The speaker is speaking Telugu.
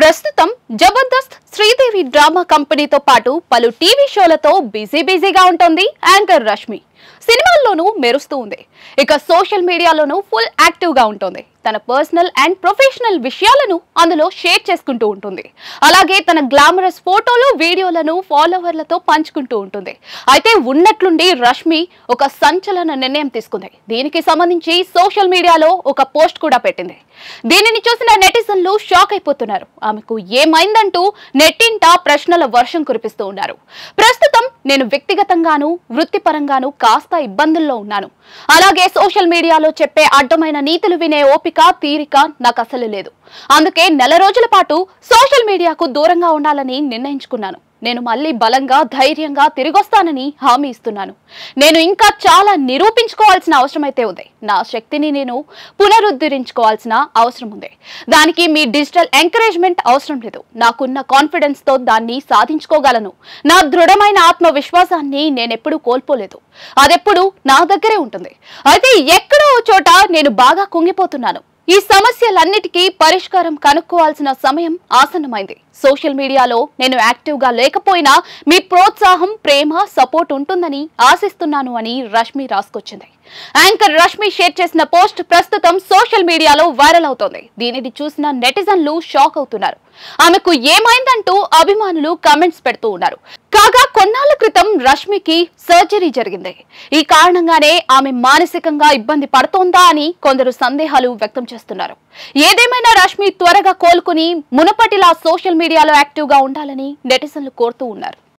ప్రస్తుతం జబర్దస్త్ శ్రీదేవి డ్రామా కంపెనీతో పాటు పలు టీవీ షోలతో బిజీగా ఉంటుంది యాంకర్ రష్మి. సినిమాల్లోనూ మెరుస్తూ ఉంది. ఇక సోషల్ మీడియాలోనూ ఫుల్ యాక్టివ్ గా ఉంటుంది. తన పర్సనల్ అండ్ ప్రొఫెషనల్ విషయాలను అందులో షేర్ చేసుకుంటూ ఉంటుంది. అలాగే తన గ్లామరస్ ఫోటోలు వీడియోలను ఫాలోవర్లతో పంచుకుంటూ ఉంటుంది. అయితే ఉన్నట్లుండి రష్మి ఒక సంచలన నిర్ణయం తీసుకుంది. దీనికి సంబంధించి సోషల్ మీడియాలో ఒక పోస్ట్ కూడా పెట్టింది. దీనిని చూసిన నెటిజన్లు షాక్ అయిపోతున్నారు. ఆమెకు ఏమైందంటూ నెట్టింట ప్రశ్నల వర్షం కురిపిస్తూ ఉన్నారు. ప్రస్తుతం నేను వ్యక్తిగతంగాను వృత్తిపరంగాను కాస్త ఇబ్బందుల్లో ఉన్నాను. అలాగే సోషల్ మీడియాలో చెప్పే అడ్డమైన నీతులు వినే ఓపిక తీరిక నాకు అసలు లేదు. అందుకే నెల రోజుల పాటు సోషల్ మీడియాకు దూరంగా ఉండాలని నిర్ణయించుకున్నాను. నేను మళ్ళీ బలంగా ధైర్యంగా తిరిగొస్తానని హామీ ఇస్తున్నాను. నేను ఇంకా చాలా నిరూపించుకోవాల్సిన అవసరం అయితే ఉంది. నా శక్తిని నేను పునరుద్ధరించుకోవాల్సిన అవసరం ఉంది. దానికి మీ డిజిటల్ ఎంకరేజ్మెంట్ అవసరం లేదు. నాకున్న కాన్ఫిడెన్స్ తో దాన్ని సాధించుకోగలను. నా దృఢమైన ఆత్మవిశ్వాసాన్ని నేనెప్పుడూ కోల్పోలేదు. అదెప్పుడు నా దగ్గరే ఉంటుంది. అయితే ఎక్కడో చోట నేను బాగా కుంగిపోతున్నాను. ఈ సమస్యలన్నిటికీ పరిష్కారం కనుక్కోవాల్సిన సమయం ఆసన్నమైంది. సోషల్ మీడియాలో నేను యాక్టివ్ గా లేకపోయినా మీ ప్రోత్సాహం, ప్రేమ, సపోర్ట్ ఉంటుందని ఆశిస్తున్నాను అని రష్మి రాసుకొచ్చింది. యాంకర్ రష్మి షేర్ చేసిన పోస్ట్ ప్రస్తుతం సోషల్ మీడియాలో వైరల్ అవుతోంది. దీనిని చూసిన నెటిజన్లు షాక్ అవుతున్నారు. ఆమెకు ఏమైందంటూ అభిమానులు కామెంట్స్ పెడుతూ ఉన్నారు. కాగా కొన్నాళ్ల క్రితం రష్మికి సర్జరీ జరిగింది. ఈ కారణంగానే ఆమె మానసికంగా ఇబ్బంది పడుతోందా అని కొందరు సందేహాలు వ్యక్తం చేస్తున్నారు. ఏదేమైనా రష్మి త్వరగా కోలుకుని మునుపటిలా సోషల్ మీడియాలో యాక్టివ్ గా ఉండాలని నెటిజన్లు కోరుతూ ఉన్నారు.